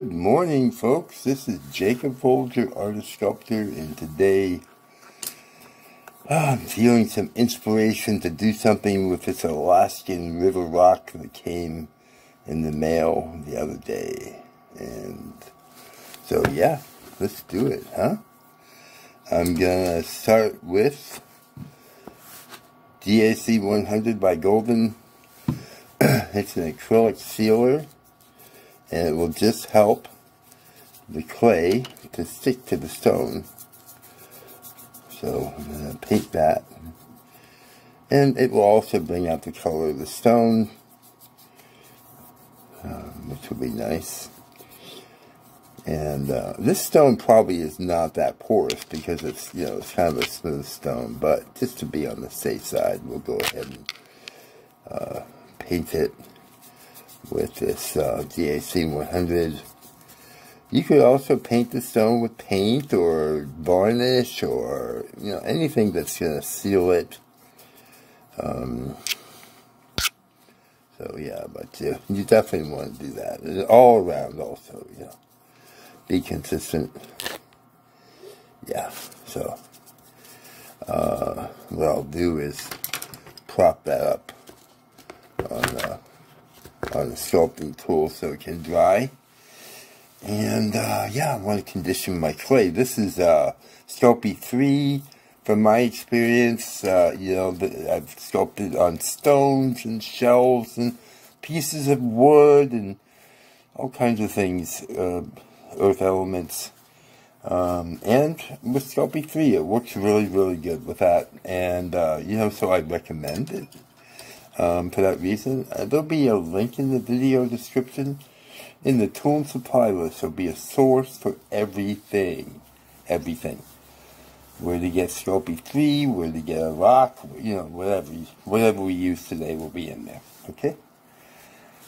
Good morning, folks. This is Jacob Folger, artist sculptor, and today I'm feeling some inspiration to do something with this Alaskan river rock that came in the mail the other day. And so, yeah, let's do it, huh? I'm gonna start with DAC 100 by Golden. It's an acrylic sealer, and it will just help the clay to stick to the stone. So I'm going to paint that, and it will also bring out the color of the stone, which will be nice. And this stone probably is not that porous because it's, you know, it's kind of a smooth stone, but just to be on the safe side, we'll go ahead and paint it with this DAC 100. You could also paint the stone with paint or varnish or, you know, anything that's going to seal it. So yeah, but you definitely want to do that. And all around also, you know, be consistent. Yeah, so what I'll do is prop that up on the sculpting tool so it can dry. And yeah, I want to condition my clay. This is Sculpey 3. From my experience, you know, I've sculpted on stones and shells and pieces of wood and all kinds of things, earth elements. And with Sculpey 3, it works really, really good with that. And, you know, so I recommend it. For that reason, there'll be a link in the video description. In the tool and supply list, there'll be a source for everything. Everything. Where to get Sculpey 3, where to get a rock, you know, whatever we use today will be in there. Okay?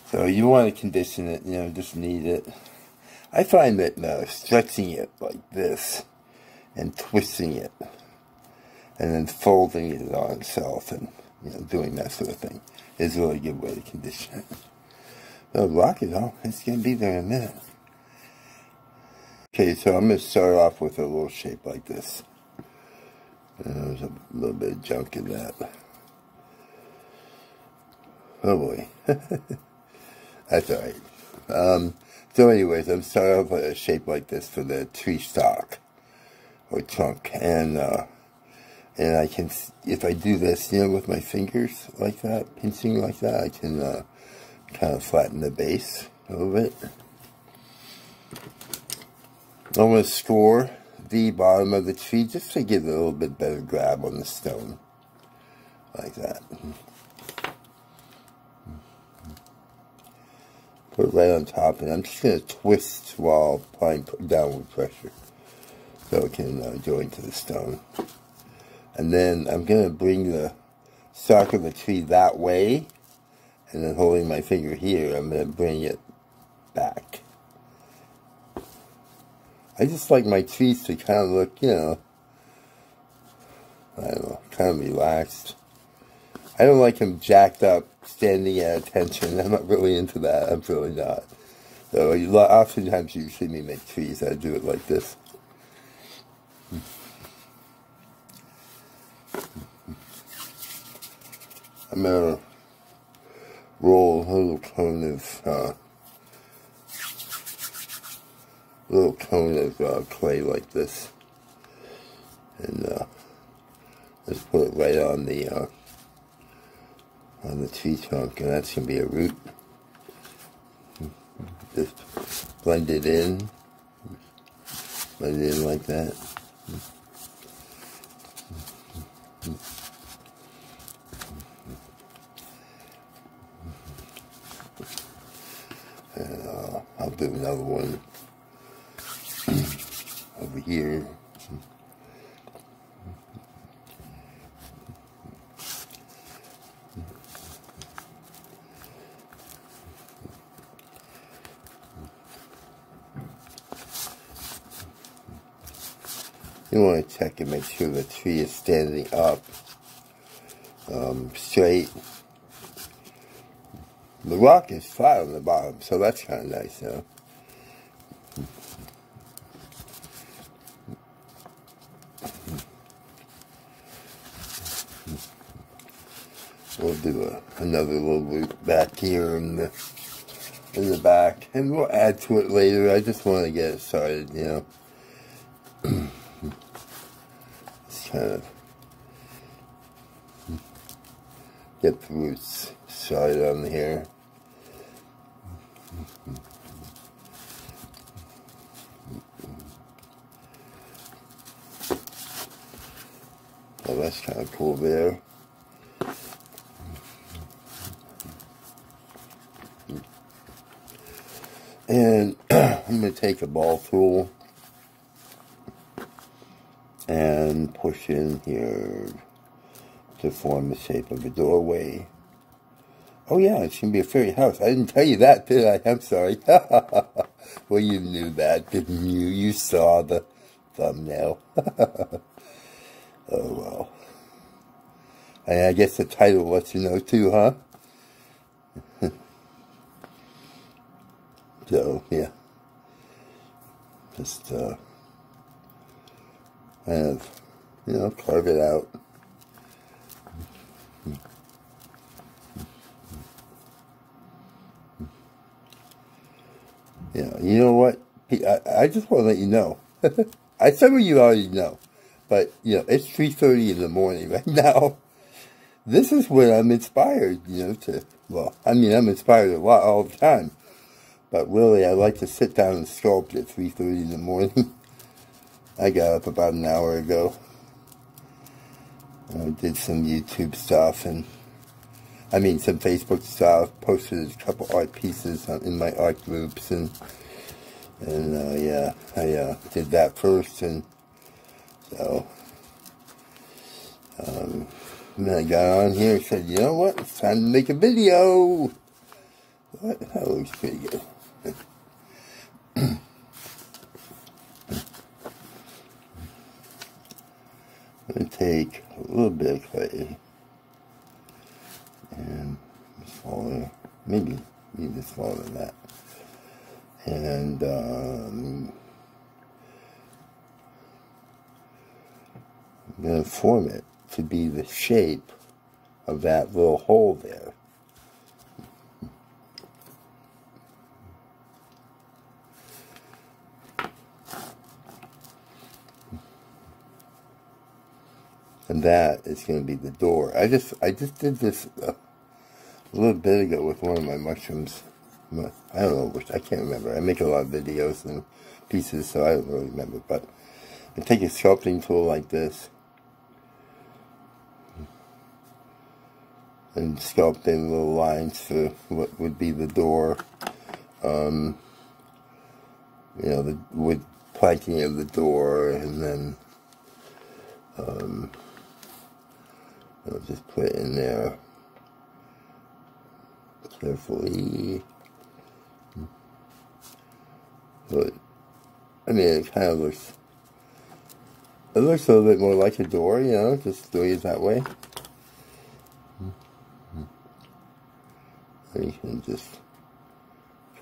So you want to condition it, you know, just knead it. I find that stretching it like this and twisting it and then folding it on itself and, you know, doing that sort of thing is a really good way to condition it. The rock is all, it's going to be there in a minute. Okay, so I'm going to start off with a little shape like this. There's a little bit of junk in that. Oh boy. That's alright. So anyways, I'm starting off with a shape like this for the tree stalk or trunk. And I can, if I do this, you know, with my fingers like that, pinching like that, I can kind of flatten the base a little bit. I'm going to score the bottom of the tree just to get a little bit better grab on the stone. Like that. Put it right on top, and I'm just going to twist while applying downward pressure so it can go into the stone. And then I'm going to bring the stalk of the tree that way, and then holding my finger here, I'm going to bring it back. I just like my trees to kind of look, you know, I don't know, kind of relaxed. I don't like them jacked up, standing at attention. I'm not really into that. I'm really not. So oftentimes you see me make trees, I do it like this. I'm going to roll a little cone of clay like this, and let's put it right on the tree trunk, and that's gonna be a root. Just blend it in like that. And I'll do another one over here. You want to check and make sure the tree is standing up straight. The rock is flat on the bottom, so that's kind of nice, you know. We'll do another little loop back here in the back, and we'll add to it later. I just want to get it started, you know. Just kind of get the roots started on here. Oh, that's kind of cool there. And I'm going to take a ball tool and push in here to form the shape of a doorway. Oh yeah, it's going to be a fairy house. I didn't tell you that, did I? I'm sorry. Well, you knew that, didn't you? You saw the thumbnail. Oh well. And I guess the title lets you know too, huh? So, yeah. Just, kind of, you know, carve it out. Yeah, you know what? I just want to let you know. Some of you already know. But, you know, it's 3:30 in the morning right now. This is when I'm inspired, you know, well, I mean, I'm inspired a lot all the time. But really, I like to sit down and sculpt at 3:30 in the morning. I got up about an hour ago. I did some YouTube stuff, and I mean some Facebook stuff. Posted a couple art pieces in my art groups, and yeah, I did that first, and so and then I got on here and said, you know what, it's time to make a video. That looks pretty good. I'm going to take a little bit of clay and smaller, maybe even smaller than that, and I'm going to form it to be the shape of that little hole there. And that is going to be the door. I just did this a little bit ago with one of my mushrooms. I don't know which, I can't remember. I make a lot of videos and pieces, so I don't really remember. But I take a sculpting tool like this and sculpt in little lines for what would be the door. You know, the wood planking of the door, and then I'll just put it in there carefully. But I mean, it kind of looks. It looks a little bit more like a door, you know, just doing it that way. And you can just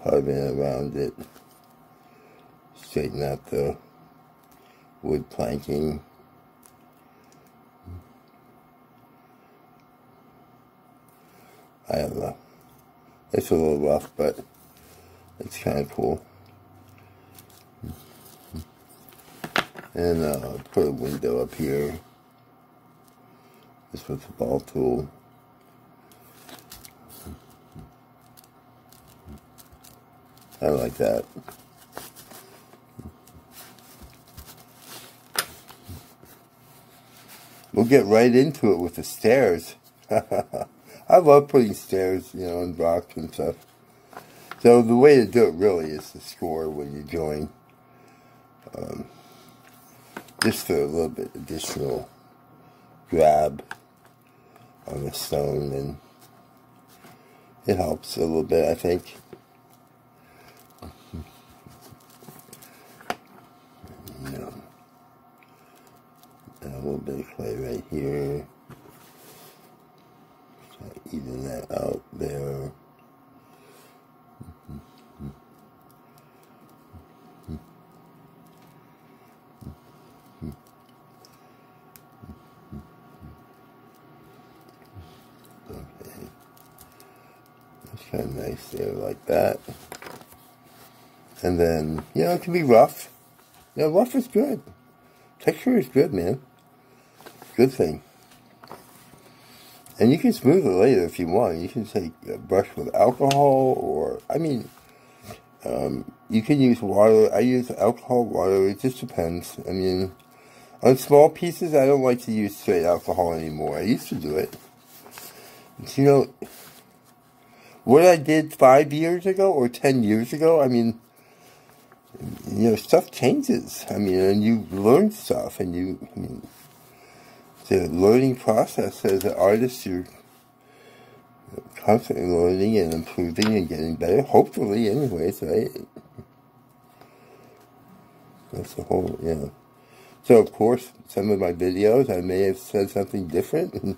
carve in around it, straighten out the wood planking. I don't know. It's a little rough, but it's kind of cool. And put a window up here, just with the ball tool. I like that. We'll get right into it with the stairs. I love putting stairs, you know, and rocks and stuff. So the way to do it really is to score when you join. Just for a little bit additional grab on the stone, and it helps a little bit, I think. You know, and a little bit of clay right here. Even that out there. kind of nice there, like that. And then, you know, it can be rough. You know, rough is good. Texture is good, man. Good thing. And you can smooth it later if you want. You can take a brush with alcohol, or, I mean, you can use water. I use alcohol, water. It just depends. I mean, on small pieces, I don't like to use straight alcohol anymore. I used to do it. But, you know, what I did 5 years ago or 10 years ago, I mean, you know, stuff changes. I mean, and you learn stuff, and you, I mean, the learning process as an artist, you're constantly learning and improving and getting better, hopefully, anyways, right? That's the whole, yeah. So, of course, some of my videos, I may have said something different, and,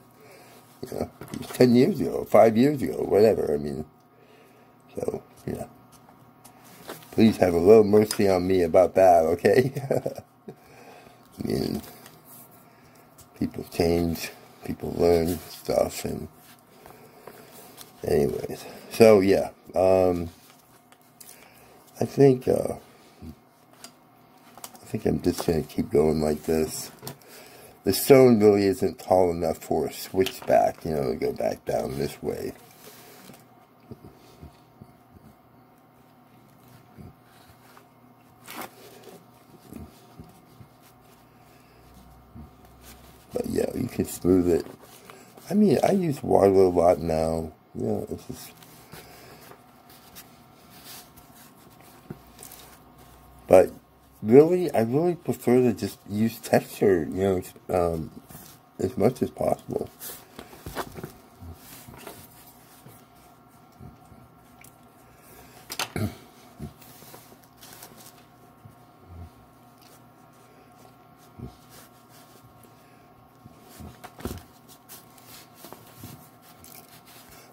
you know, 10 years ago, 5 years ago, whatever, I mean, so, yeah. Please have a little mercy on me about that, okay? I mean, people change, people learn stuff, and anyways. So, yeah, I think I'm just going to keep going like this. The stone really isn't tall enough for a switch back, you know, to go back down this way. But yeah, you can smooth it. I mean, I use water a lot now. Yeah, it's just... But really, I really prefer to just use texture, you know, as much as possible.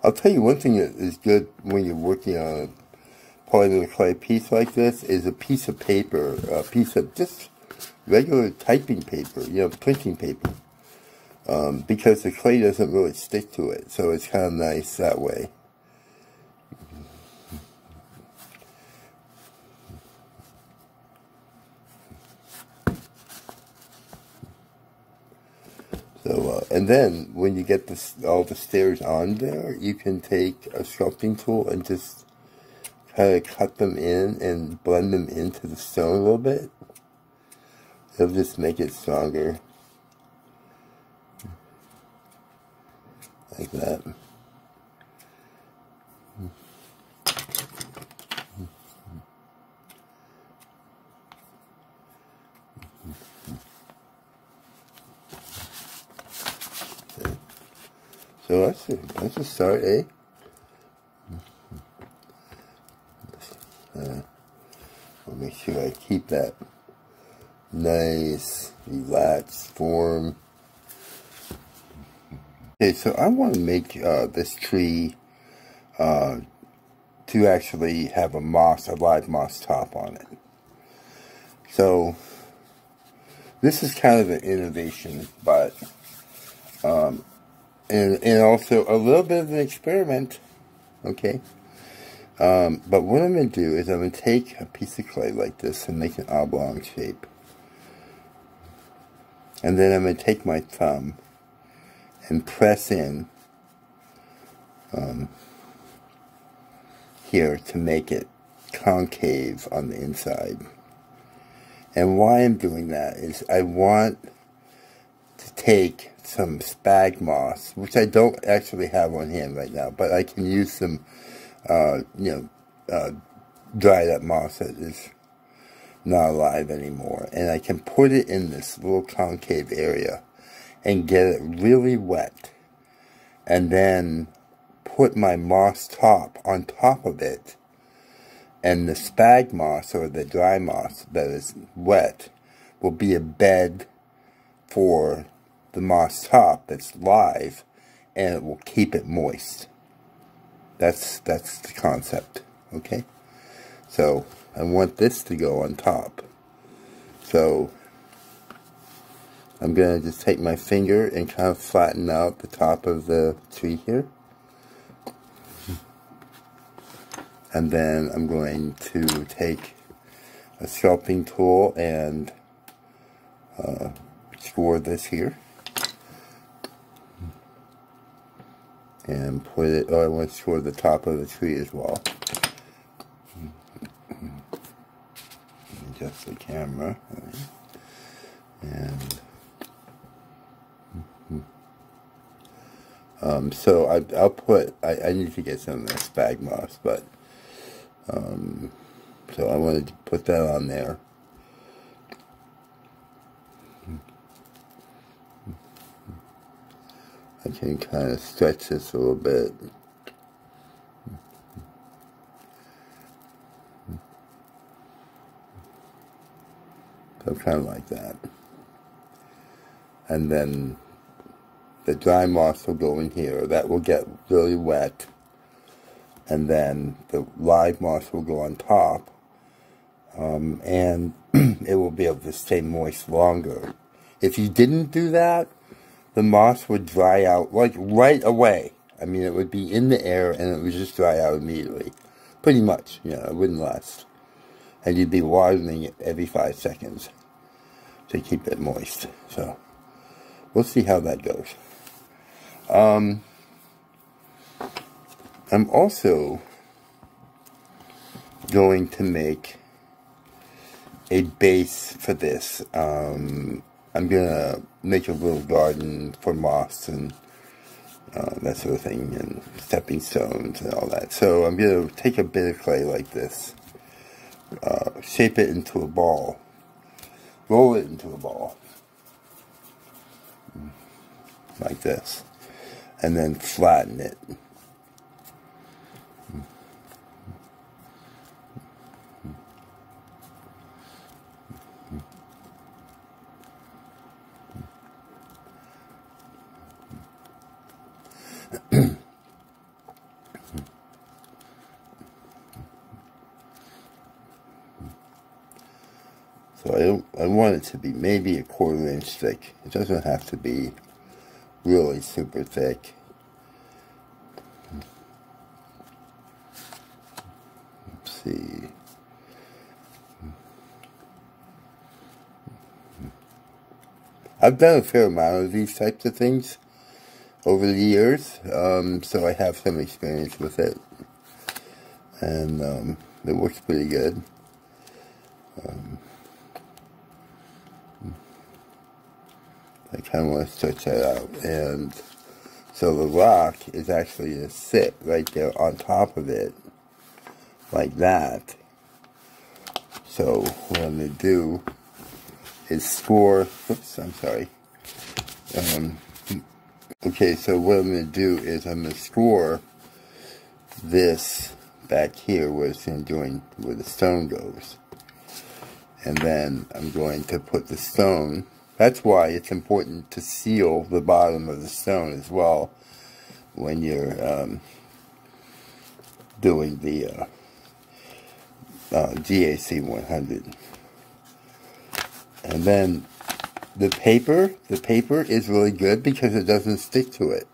I'll tell you one thing that is good when you're working on a polymer clay piece like this is a piece of paper, a piece of just regular typing paper, you know, printing paper, because the clay doesn't really stick to it, so it's kind of nice that way. So, and then when you get this, all the stairs on there, you can take a sculpting tool and just kind of cut them in and blend them into the stone a little bit. It'll just make it stronger. Like that. So that's a start, eh? I'll make sure I keep that nice, relaxed form. Okay, so I want to make this tree to actually have a live moss top on it. So this is kind of an innovation, but and also a little bit of an experiment, okay? But what I'm going to do is I'm going to take a piece of clay like this and make an oblong shape. And then I'm going to take my thumb and press in here to make it concave on the inside. And why I'm doing that is I want to take some spag moss, which I don't actually have on hand right now, but I can use some dried up moss that is not alive anymore, and I can put it in this little concave area and get it really wet, and then put my moss top on top of it, and the spag moss or the dry moss that is wet will be a bed for the moss top that's live, and it will keep it moist. That's the concept, okay? So I want this to go on top. So I'm going to just take my finger and kind of flatten out the top of the tree here. And then I'm going to take a sculpting tool and score this here. And put it, I want to score the top of the tree as well. Adjust the camera. And so I'll put, I need to get some of this spag moss, but so I wanted to put that on there. I can kind of stretch this a little bit. So kind of like that. And then the dry moss will go in here. That will get really wet. And then the live moss will go on top. And it will be able to stay moist longer. If you didn't do that, the moss would dry out like right away. I mean, it would be in the air and it would just dry out immediately. Pretty much, you know, it wouldn't last. And you'd be watering it every 5 seconds to keep it moist. So, we'll see how that goes. I'm also going to make a base for this. I'm gonna make a little garden for moss and that sort of thing, and stepping stones and all that. So I'm gonna take a bit of clay like this, shape it into a ball, roll it into a ball, like this, and then flatten it. So I want it to be maybe a 1/4 inch thick. It doesn't have to be really super thick. Let's see. I've done a fair amount of these types of things over the years, so I have some experience with it, and it works pretty good. I kind of want to stretch that out, and so the rock is actually going to sit right there on top of it, like that. So what I'm going to do is score, oops, I'm sorry. Okay, so what I'm going to do is I'm going to score this back here where it's going to join where the stone goes. And then I'm going to put the stone. That's why it's important to seal the bottom of the stone as well when you're doing the GAC 100. And then the paper is really good because it doesn't stick to it.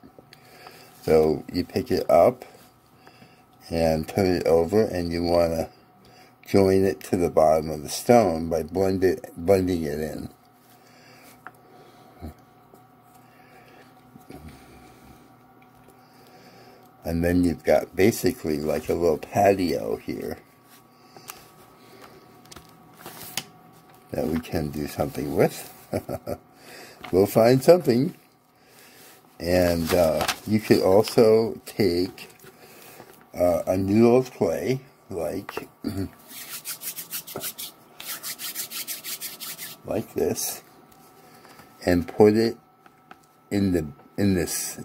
So you pick it up and turn it over, and you want to join it to the bottom of the stone by blending it in. And then you've got basically like a little patio here that we can do something with. We'll find something. And you could also take a noodle of clay, like like this, and put it in this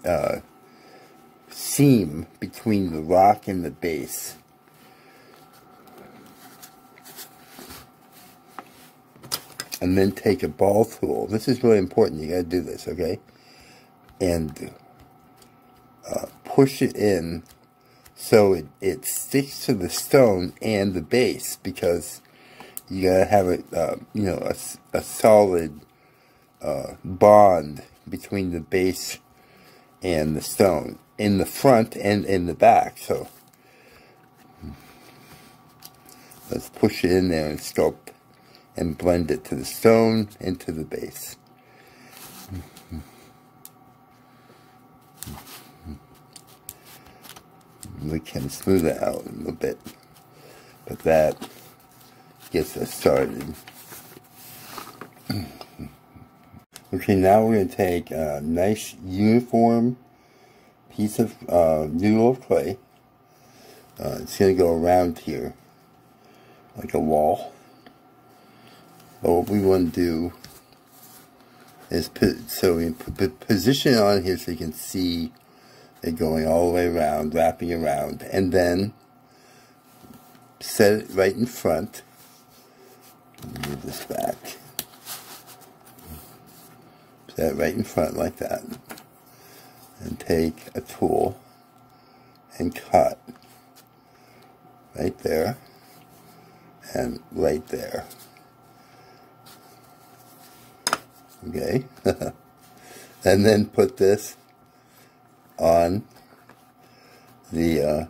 seam between the rock and the base. And then take a ball tool. This is really important. You gotta do this, okay? And push it in so it sticks to the stone and the base, because you gotta have it, you know, a solid bond between the base and the stone in the front and in the back. So Let's push it in there and sculpt and blend it to the stone into the base. We can smooth it out a little bit, but that gets us started. Okay, now we're going to take a nice uniform piece of noodle of clay. It's going to go around here like a wall. But what we want to do is position it on here so you can see it going all the way around, wrapping around, and then set it right in front. Move this back. Set it right in front like that. And take a tool and cut right there and right there. Okay. And then put this on the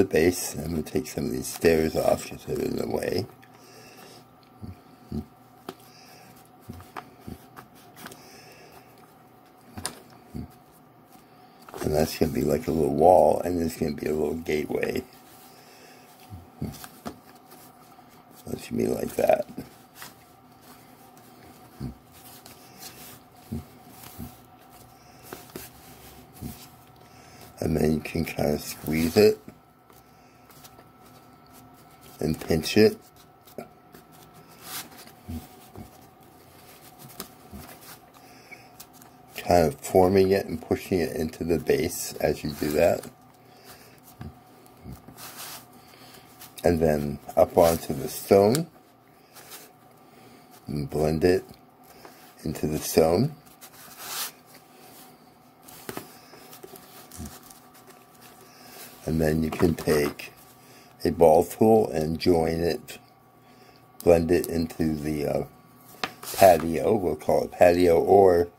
base. I'm going to take some of these stairs off because they're in the way. And that's going to be like a little wall, and there's going to be a little gateway. That should be like that. And then you can kind of squeeze it and pinch it. Kind of forming it and pushing it into the base as you do that. And then up onto the stone and blend it into the stone. And then you can take a ball tool and join it, blend it into the patio. We'll call it patio or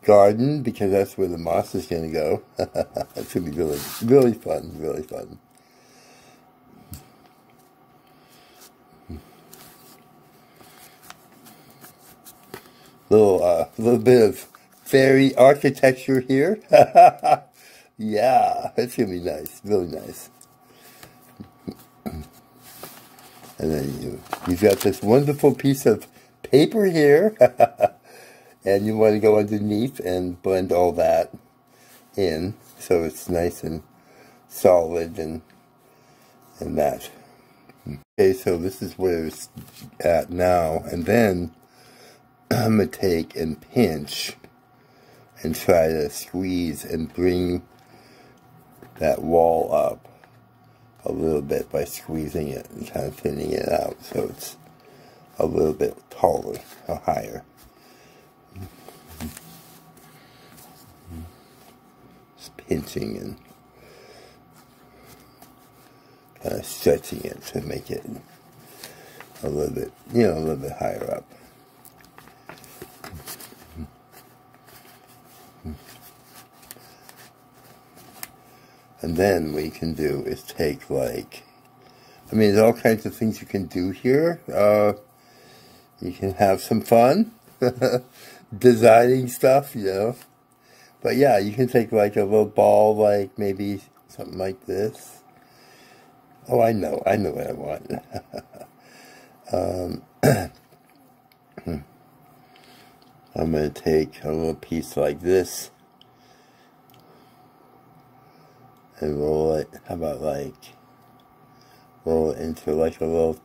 garden because that's where the moss is going to go. It's going to be really, really fun, really fun. Little bit of fairy architecture here. Yeah, it's going to be nice, really nice. And then you've got this wonderful piece of paper here. And you want to go underneath and blend all that in so it's nice and solid and that. Okay, so this is where it's at now. And then I'm going to take and pinch and try to squeeze and bring that wall up a little bit by squeezing it and kind of thinning it out so it's a little bit taller or higher. Just pinching and kind of stretching it to make it a little bit, a little bit higher up. And then what you can do is take there's all kinds of things you can do here. You can have some fun designing stuff, But yeah, you can take like a little ball, like maybe something like this. Oh, I know what I want. I'm going to take a little piece like this and roll it. How about roll it into like a little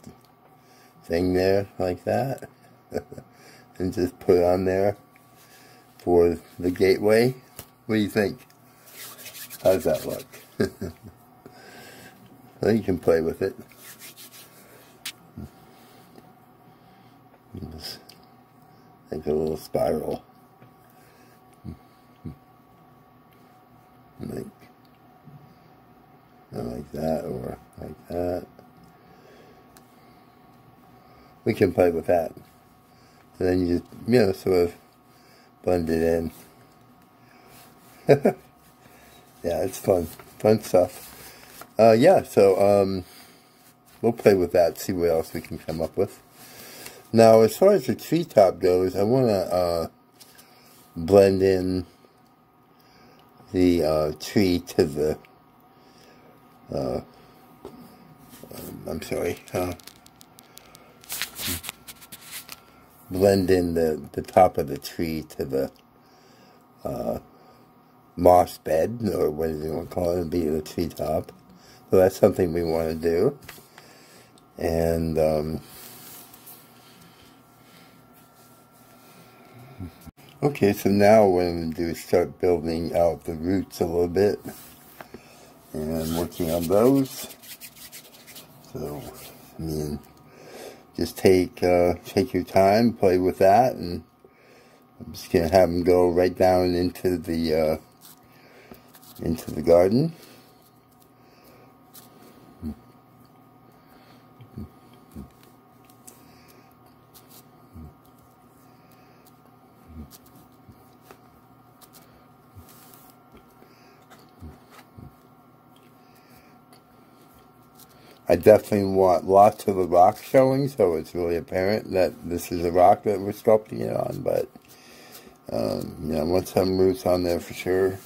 thing there, like that. And just put it on there for the gateway. What do you think? How's that look? Well, you can play with it. Just like a little spiral. Like that or like that. We can play with that. And then you just, sort of blend it in. Yeah, it's fun. Fun stuff. Yeah, so, we'll play with that, see what else we can come up with. Now, as far as the treetop goes, I want to blend in the tree to the, blend in the top of the tree to the moss bed, or what do you want to call it, be the treetop. So that's something we want to do. And okay, so now what I'm going to do is start building out the roots a little bit and working on those. So, I mean, just take your time, play with that, and I'm just going to have them go right down into the garden. I definitely want lots of the rock showing, so it's really apparent that this is a rock that we're sculpting it on, but yeah, I want some roots on there for sure.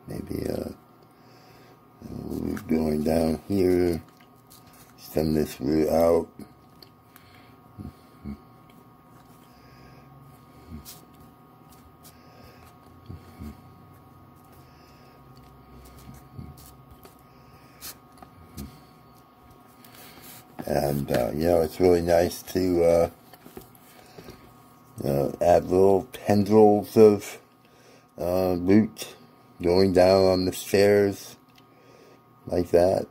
Maybe going down here, stem this root out. And, you know, it's really nice to add little tendrils of root going down on the stairs like that.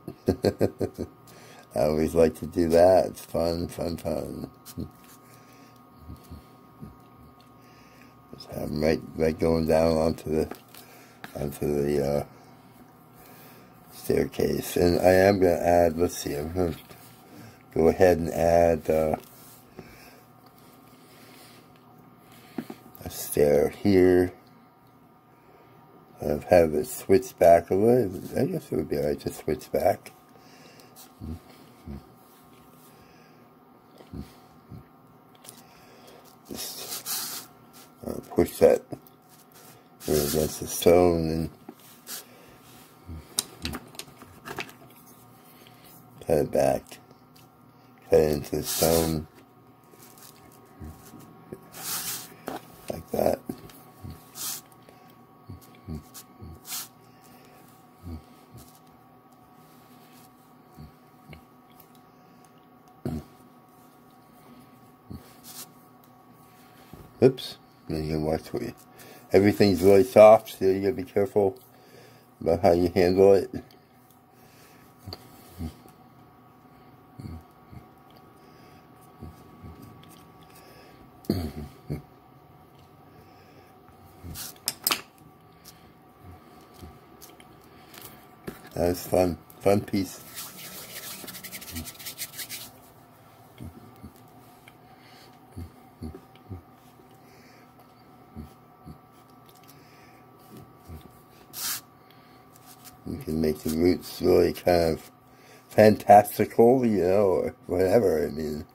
I always like to do that. It's fun, fun, fun. Just have them right going down onto the staircase. And I am going to add, let's see, I'm going to go ahead and add a stair here. I've had it switch back a little. I guess it would be alright to switch back. Just push that against the stone and cut it back. Cut it into the stone like that. Oops, now you can watch what you, everything's really soft, so you gotta be careful about how you handle it. That's fun piece. You can make the roots really kind of fantastical, you know, or whatever, I mean.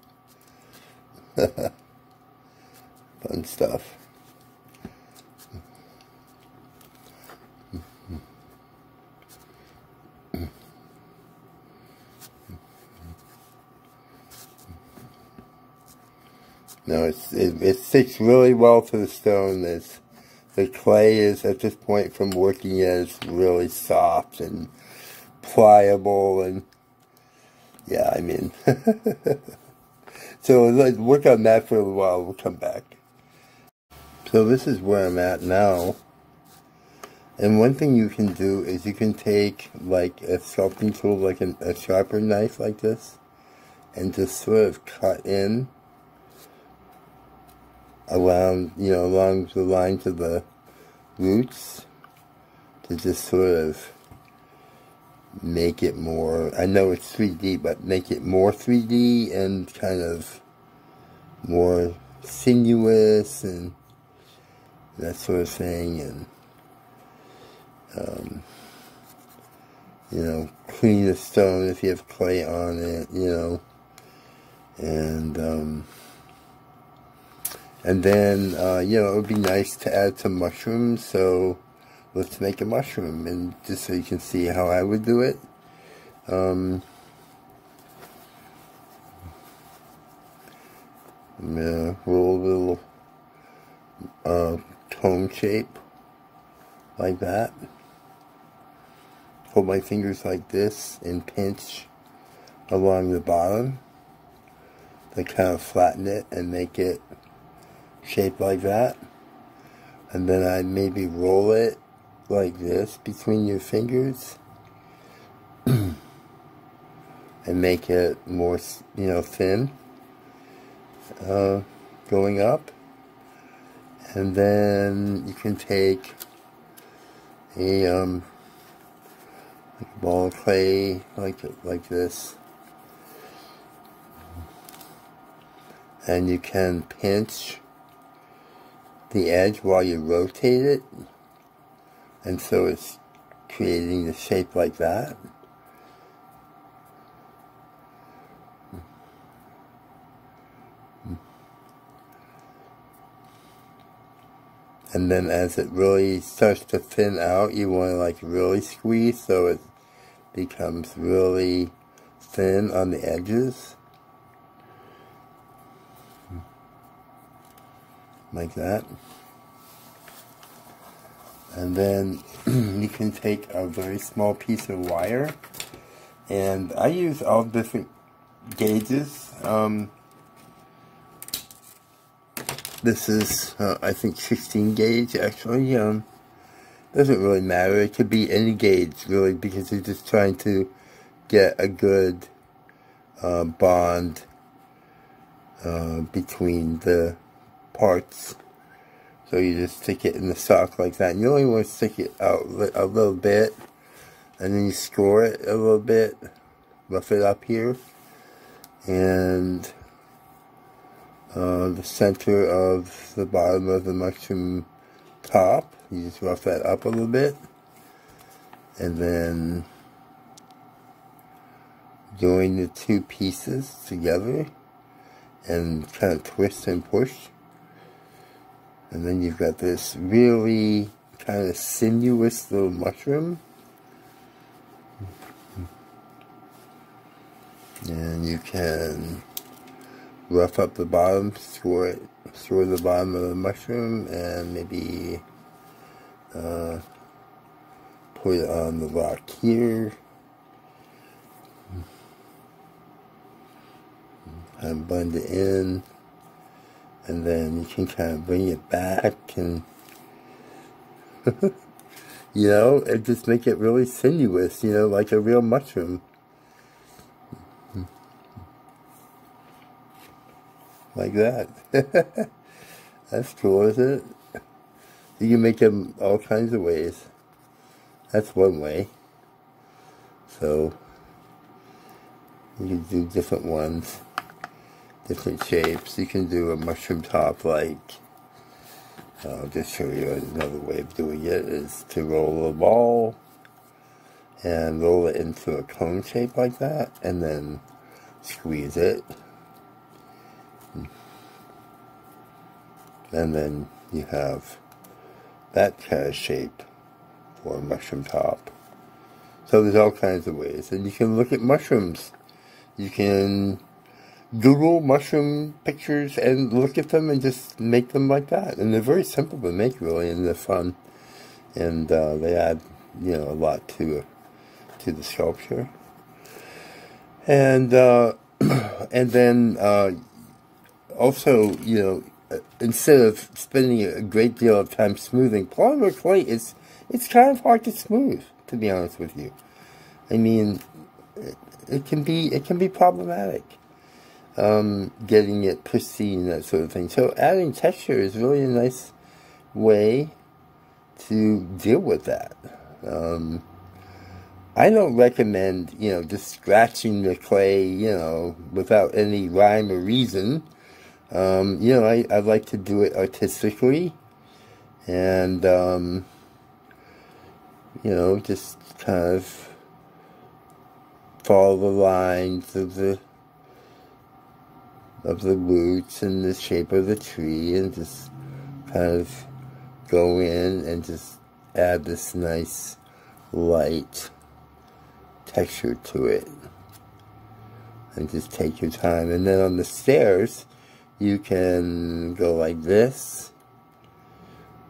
Fun stuff. No, it sticks really well to the stone. The clay is, at this point, from working it, is really soft and pliable, and yeah, I mean, so let's work on that for a little while. We'll come back. So this is where I'm at now, and one thing you can do is you can take like a sculpting tool, like a sharper knife like this, and just sort of cut in around, you know, along the lines of the roots to just sort of make it more, I know it's 3D, but make it more 3D and kind of more sinuous and that sort of thing, and you know, clean the stone if you have clay on it, you know, and then you know, it would be nice to add some mushrooms. So let's make a mushroom, and just so you can see how I would do it. I'm gonna roll a little cone shape like that. Hold my fingers like this and pinch along the bottom to kind of flatten it and make it shaped like that. And then I maybe roll it like this between your fingers and make it more, you know, thin going up. And then you can take a ball of clay like this, and you can pinch the edge while you rotate it, and so it's creating the shape like that. And then as it really starts to thin out, you want to like really squeeze so it becomes really thin on the edges. Like that. And then you can take a very small piece of wire, and I use all different gauges. This is, I think, 16 gauge, actually. Doesn't really matter. It could be any gauge, really, because you're just trying to get a good bond between the parts. So you just stick it in the sock like that. And you only want to stick it out a little bit, and then you score it a little bit, rough it up here, and the center of the bottom of the mushroom top, you just rough that up a little bit, and then join the two pieces together and kind of twist and push, and then you've got this really kind of sinuous little mushroom. And you can rough up the bottom, score the bottom of the mushroom, and maybe put it on the rock here, and blend it in, and then you can kind of bring it back and you know, and just make it really sinuous, you know, like a real mushroom. Like that. That's cool, isn't it? You can make them all kinds of ways. That's one way. So you can do different ones, different shapes. You can do a mushroom top like, I'll just show you another way of doing it, is to roll a ball and roll it into a cone shape like that, and then squeeze it. And then you have that kind of shape for a mushroom top. So there's all kinds of ways. And you can look at mushrooms. You can Google mushroom pictures and look at them and just make them like that. And they're very simple to make, really, and they're fun. And they add, you know, a lot to the sculpture. And then also, you know, instead of spending a great deal of time smoothing, polymer clay it's kind of hard to smooth, to be honest with you. I mean, it can be problematic getting it pristine, that sort of thing. So adding texture is really a nice way to deal with that. I don't recommend, you know, just scratching the clay, you know, without any rhyme or reason. You know, I like to do it artistically, and you know, just kind of follow the lines of the roots and the shape of the tree, and just kind of go in and just add this nice light texture to it. And just take your time. And then on the stairs, you can go like this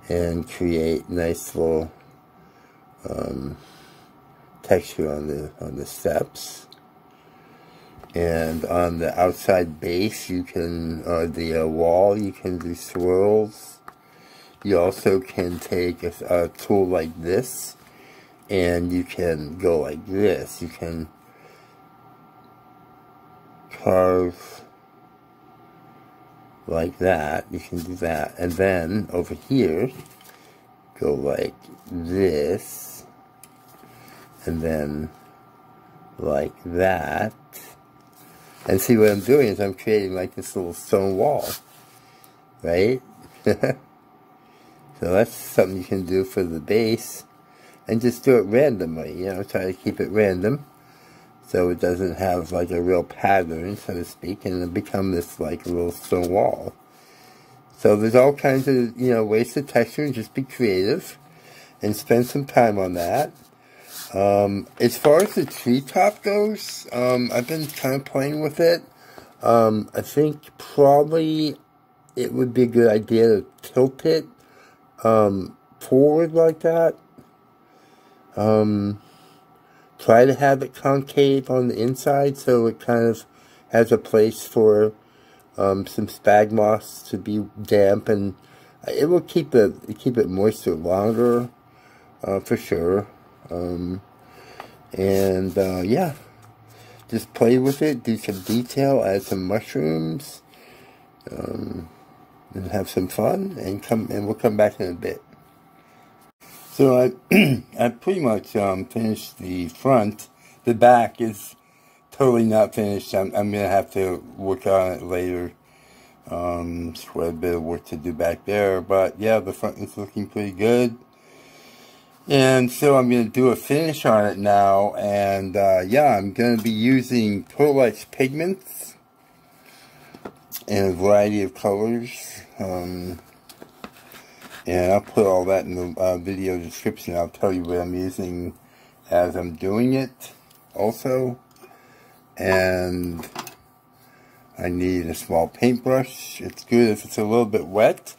and create nice little texture on the steps. And on the outside base, you can, or the wall, you can do swirls. You also can take a tool like this, and you can go like this. You can carve like that. You can do that. And then over here, go like this, and then like that. And see, what I'm doing is I'm creating like this little stone wall, right? So that's something you can do for the base, and just do it randomly, you know, try to keep it random so it doesn't have like a real pattern, so to speak, and it'll become this like little stone wall. So there's all kinds of, you know, ways to texture, and just be creative and spend some time on that. As far as the treetop goes, I've been kind of playing with it. I think probably it would be a good idea to tilt it forward like that. Try to have it concave on the inside, so it kind of has a place for some spag moss to be damp, and it will keep it moisture longer, for sure. Yeah, just play with it, do some detail, add some mushrooms, and have some fun, and we'll come back in a bit. So I pretty much finished the front. The back is totally not finished. I'm gonna have to work on it later. It's quite a bit of work to do back there, but yeah, the front is looking pretty good. And so I'm going to do a finish on it now, and yeah, I'm going to be using totalized pigments in a variety of colors, and I'll put all that in the video description. I'll tell you what I'm using as I'm doing it also. And I need a small paintbrush. It's good if it's a little bit wet.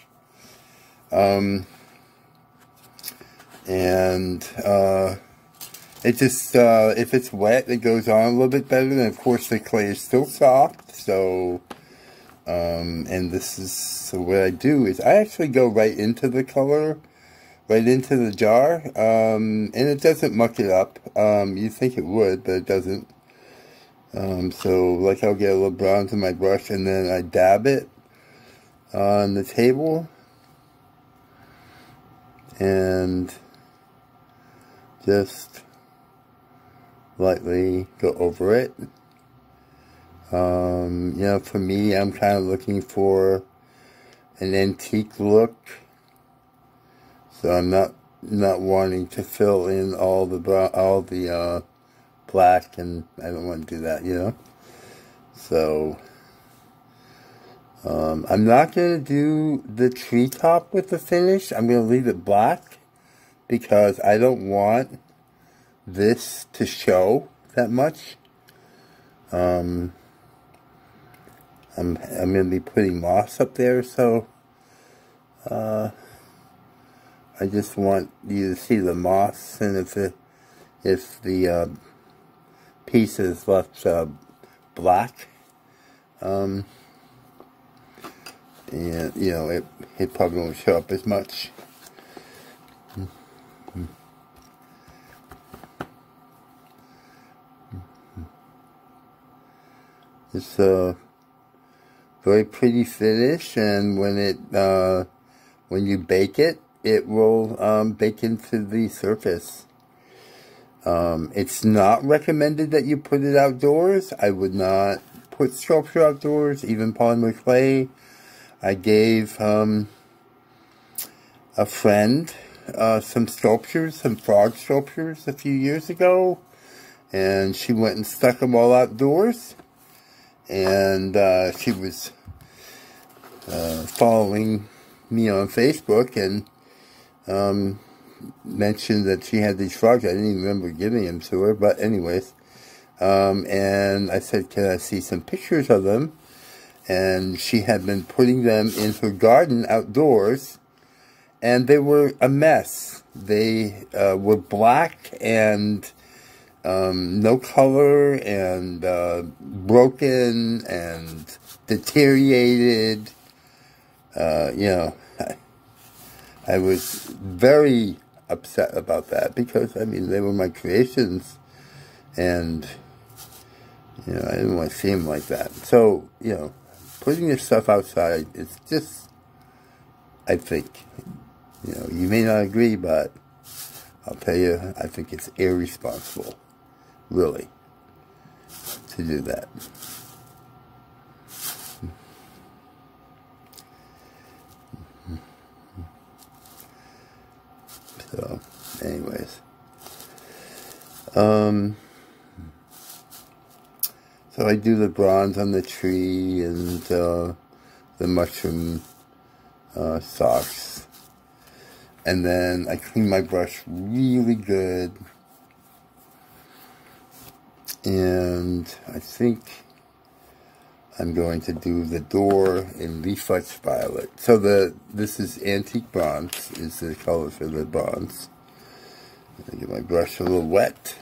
It just, if it's wet, it goes on a little bit better. And of course the clay is still soft, so, and this is, so what I do is I actually go right into the color, right into the jar, and it doesn't muck it up. You think it would, but it doesn't. So, like, I'll get a little bronze in my brush, and then I dab it on the table, and just lightly go over it. You know, for me, I'm kind of looking for an antique look, so I'm not wanting to fill in all the black, and I don't want to do that, you know. So I'm not going to do the treetop with the finish. I'm going to leave it black because I don't want this to show that much. I'm going to be putting moss up there, so I just want you to see the moss, and if the piece is left black, and you know, it probably won't show up as much. It's a very pretty finish, and when you bake it, it will bake into the surface. It's not recommended that you put it outdoors. I would not put sculpture outdoors, even polymer clay. I gave a friend some sculptures, some frog sculptures a few years ago, and she went and stuck them all outdoors, and she was following me on Facebook, and mentioned that she had these frogs. I didn't even remember giving them to her, but anyways, and I said, can I see some pictures of them? And she had been putting them in her garden outdoors, and they were a mess. They were black and no color, and broken and deteriorated. You know, I was very upset about that, because, I mean, they were my creations, and, you know, I didn't want to see them like that. So, you know, putting this stuff outside, it's just, I think, you know, you may not agree, but I'll tell you, I think it's irresponsible, really, to do that. So, anyways, so I do the bronze on the tree, and the mushroom socks, and then I clean my brush really good, and I think I'm going to do the door in Reflex Violet. So this is antique bronze, is the color for the bronze. I get my brush a little wet,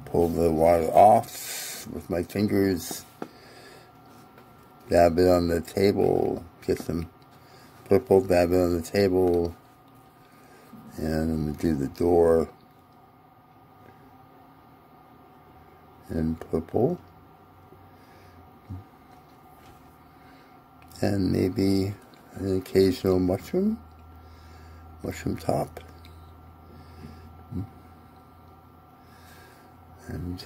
pull the water off with my fingers, dab it on the table, get some purple, dab it on the table, and I'm going to do the door in purple. And maybe an occasional mushroom top. And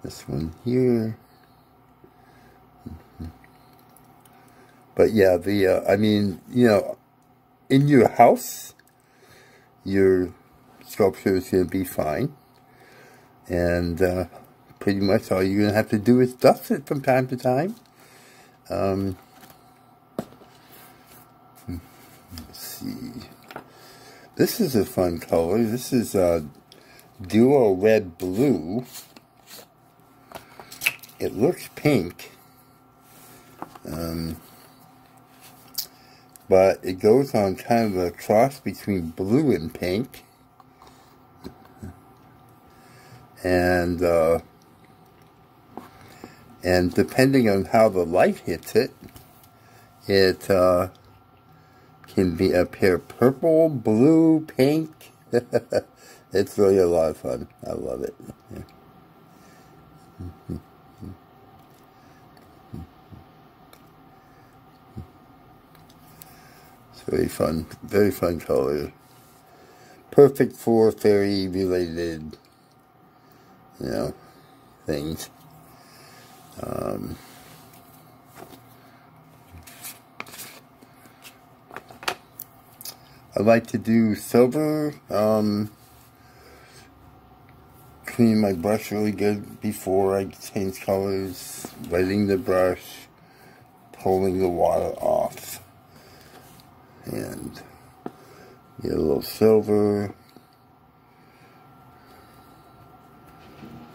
this one here. But yeah, I mean, you know, in your house, your sculpture is going to be fine. And pretty much all you're going to have to do is dust it from time to time. Let's see. This is a fun color. This is Duo Red Blue. It looks pink. But it goes on kind of a cross between blue and pink. And depending on how the light hits it, it can be appear purple, blue, pink. It's really a lot of fun. I love it. It's very fun color. Perfect for fairy related, you know, things. I like to do silver, clean my brush really good before I change colors, wetting the brush, pulling the water off, and get a little silver,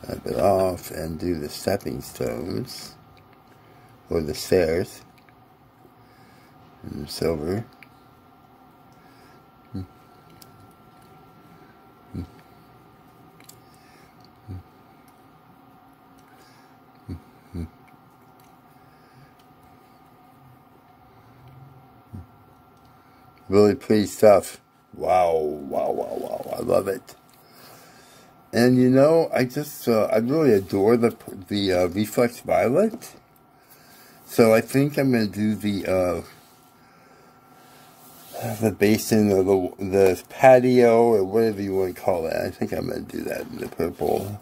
wipe it off, and do the stepping stones, or the stairs, and the silver. Really pretty stuff. Wow, wow, wow, wow. I love it. And you know, I really adore the Reflex Violet. So I think I'm going to do the basin, or the patio, or whatever you want to call it. I think I'm going to do that in the purple.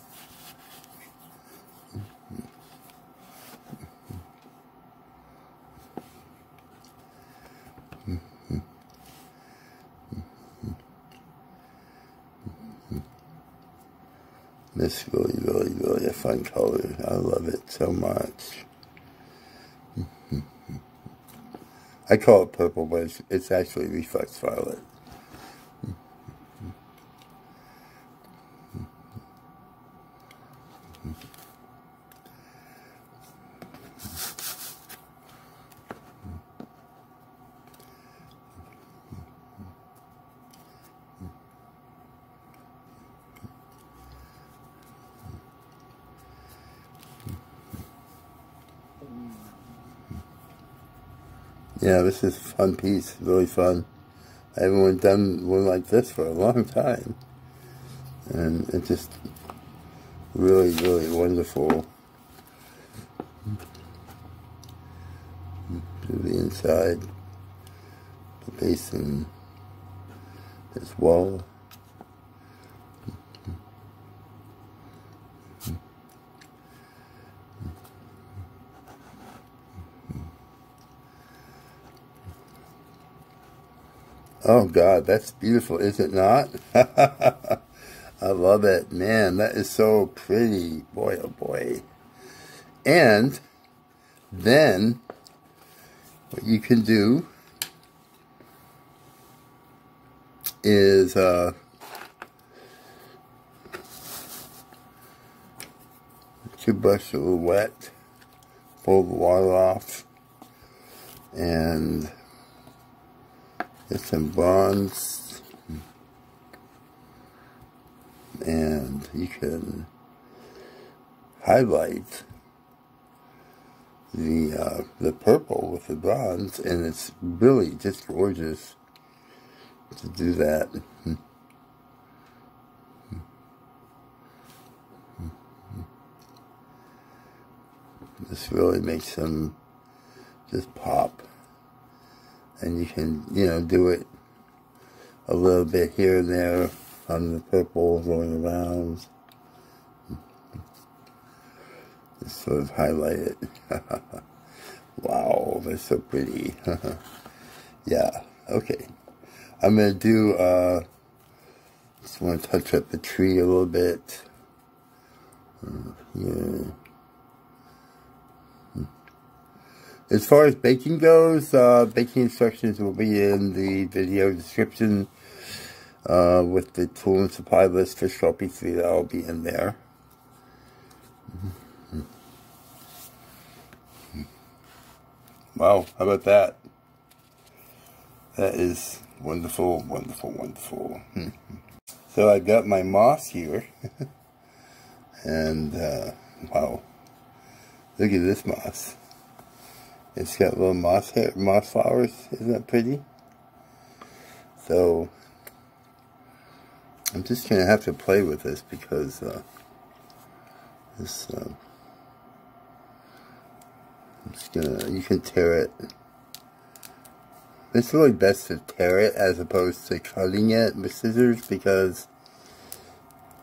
It's really, really, really a fun color. I love it so much. I call it purple, but it's actually reflex violet. Yeah, this is a fun piece, really fun. I haven't done one like this for a long time. And it's just really, really wonderful. To the inside, the basin as well. Oh God, that's beautiful, is it not? I love it, man. That is so pretty, boy, oh boy. And then what you can do is get your brush a little wet, pull the water off, and get some bronze, and you can highlight the purple with the bronze, and it's really just gorgeous to do that. This really makes them just pop. And you can, you know, do it a little bit here and there on the purple going around. Just sort of highlight it. Wow, they're so pretty. Yeah, okay. I'm going to do, just want to touch up the tree a little bit. Yeah. As far as baking goes, baking instructions will be in the video description with the tool and supply list for Sculpey 3. That will be in there. Wow, how about that? That is wonderful, wonderful, wonderful. So I got my moss here. And, wow, look at this moss. It's got little moss flowers. Isn't that pretty? So I'm just gonna have to play with this because this I'm just gonna. You can tear it. It's really best to tear it as opposed to cutting it with scissors because,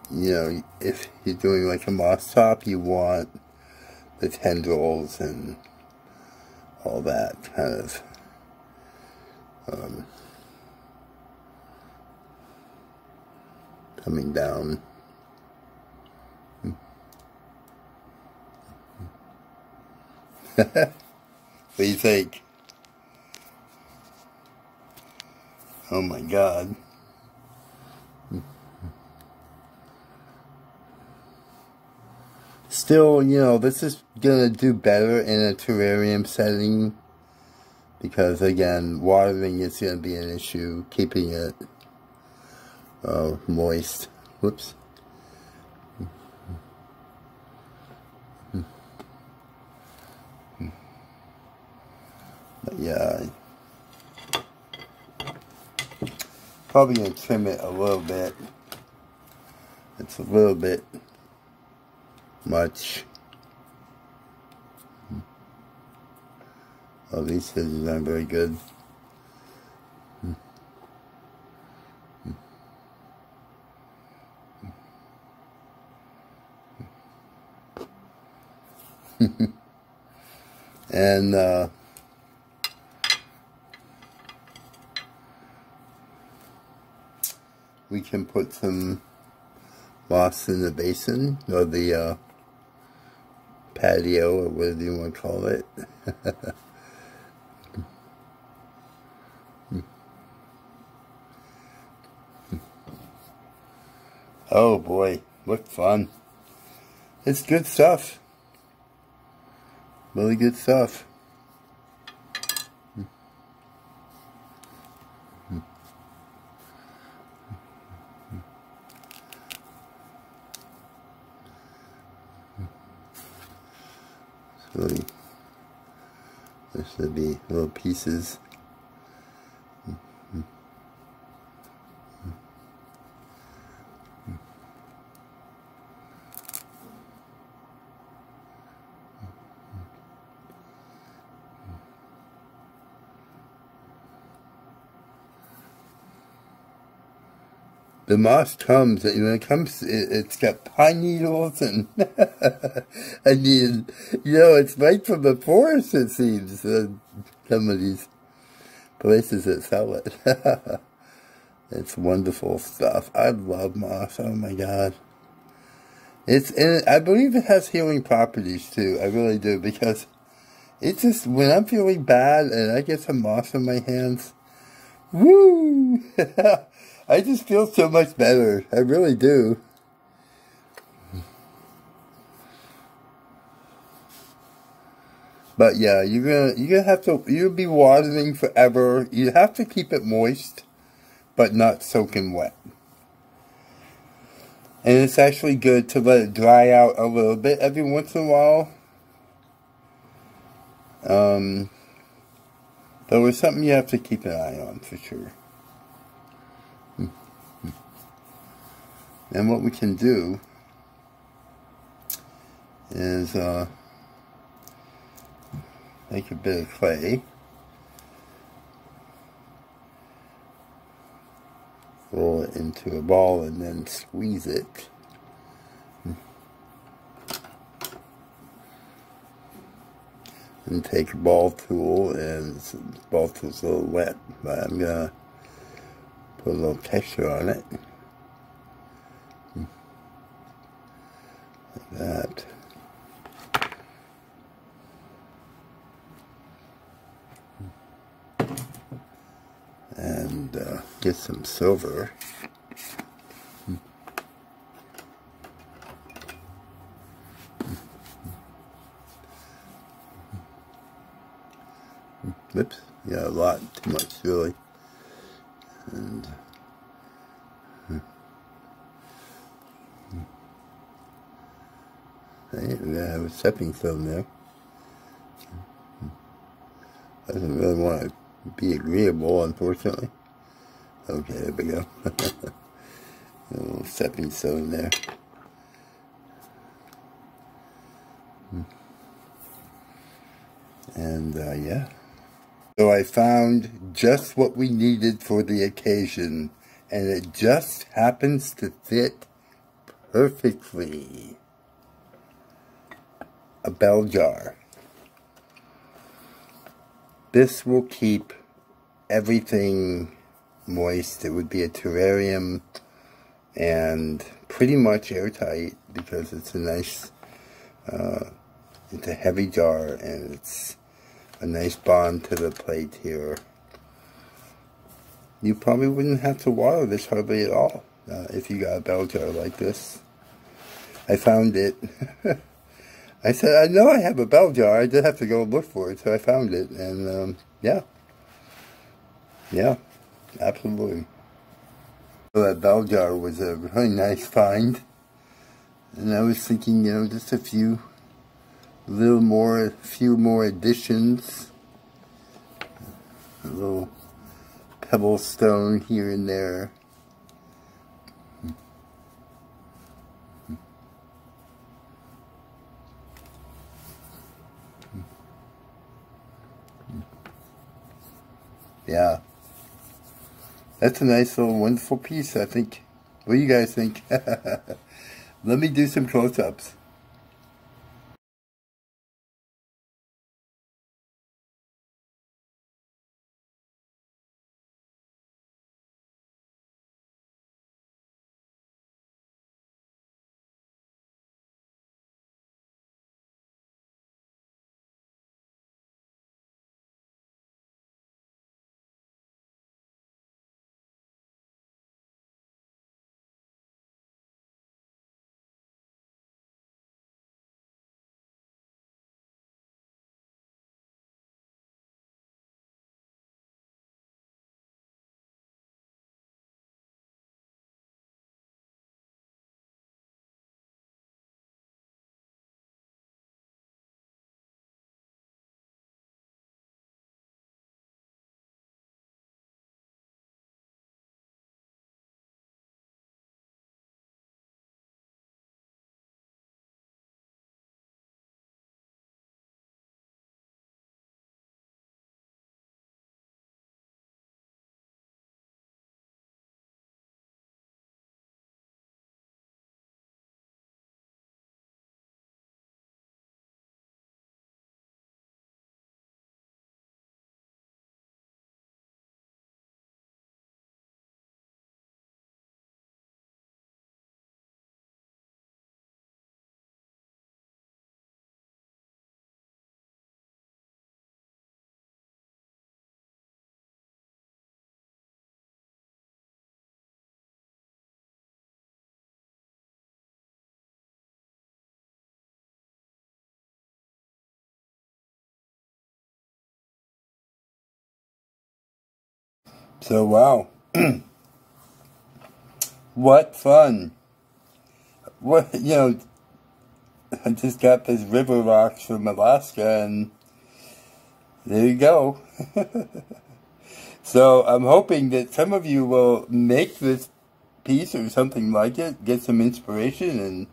you know, if you're doing like a moss top, you want the tendrils and all that kind of coming down. What do you think? Oh my God. Still, you know, this is gonna do better in a terrarium setting because, again, watering is gonna be an issue, keeping it moist. Whoops. But yeah, probably gonna trim it a little bit. It's a little bit much. Oh, these scissors aren't very good. And we can put some moss in the basin, or the patio, or whatever you want to call it. Oh boy, what fun. It's good stuff. Really good stuff. So there should be little pieces. The moss comes, when it comes, it's got pine needles and, I mean, you know, it's right from the forest, it seems, some of these places that sell it. It's wonderful stuff. I love moss, oh my god. And I believe it has healing properties too, I really do, because it's just, when I'm feeling bad and I get some moss on my hands, woo! I just feel so much better. I really do. But yeah, you're gonna have to, you'll be watering forever. You have to keep it moist, but not soaking wet. And it's actually good to let it dry out a little bit every once in a while. But it's something you have to keep an eye on for sure. And what we can do is make a bit of clay, roll it into a ball, and then squeeze it. And take a ball tool, and the ball tool's a little wet, but I'm gonna put a little texture on it. Like that. And get some silver. Whoops, yeah, a lot, too much really. And hey, we have a stepping stone there. Doesn't really want to be agreeable, unfortunately. Okay, there we go. A little stepping stone there. And yeah. So I found just what we needed for the occasion, and it just happens to fit perfectly. A bell jar. This will keep everything moist. It would be a terrarium and pretty much airtight because it's a nice, it's a heavy jar and it's a nice bond to the plate here. You probably wouldn't have to water this hardly at all if you got a bell jar like this. I found it. I said, I know I have a bell jar. I did have to go look for it, so I found it. And yeah. Yeah, absolutely. So that bell jar was a really nice find. And I was thinking, you know, just a few more additions. A little pebble stone here and there. Yeah. That's a nice little wonderful piece, I think. What do you guys think? Let me do some close-ups. So, wow. What fun. What, you know, I just got this river rocks from Alaska, and there you go. So I'm hoping that some of you will make this piece or something like it, get some inspiration and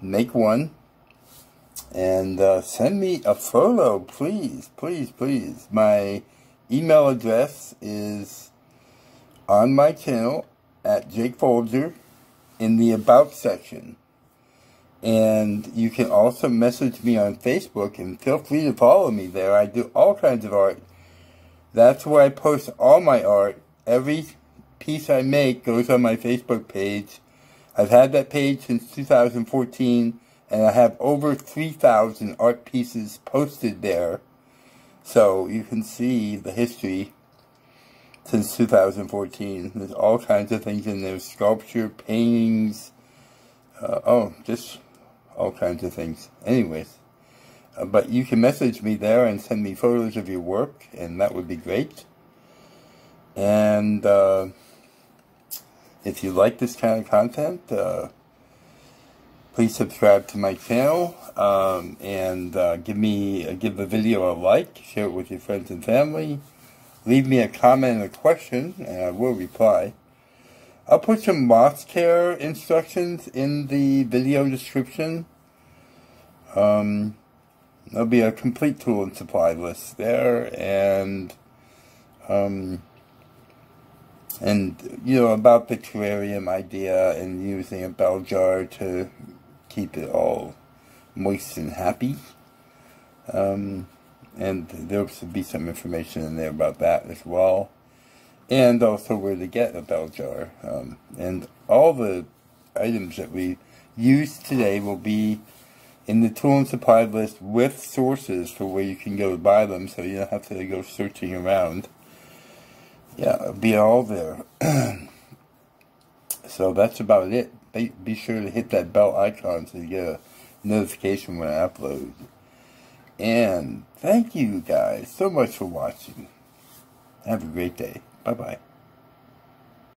make one. And send me a photo, please, please, please. My email address is on my channel at Jake Folger in the About section. And you can also message me on Facebook, and feel free to follow me there. I do all kinds of art. That's where I post all my art. Every piece I make goes on my Facebook page. I've had that page since 2014, and I have over 3,000 art pieces posted there. So you can see the history since 2014. There's all kinds of things in there. Sculpture, paintings, just all kinds of things. Anyways, but you can message me there and send me photos of your work, and that would be great. And if you like this kind of content, please subscribe to my channel, and give the video a like, share it with your friends and family. Leave me a comment and a question, and I will reply. I'll put some moth care instructions in the video description. There'll be a complete tool and supply list there, and you know, about the terrarium idea and using a bell jar to keep it all moist and happy. And there'll be some information in there about that as well. And also where to get a bell jar. And all the items that we used today will be in the tool and supply list with sources for where you can go to buy them, so you don't have to go searching around. Yeah, it'll be all there. So that's about it. Be sure to hit that bell icon so you get a notification when I upload. And thank you guys so much for watching. Have a great day. Bye-bye.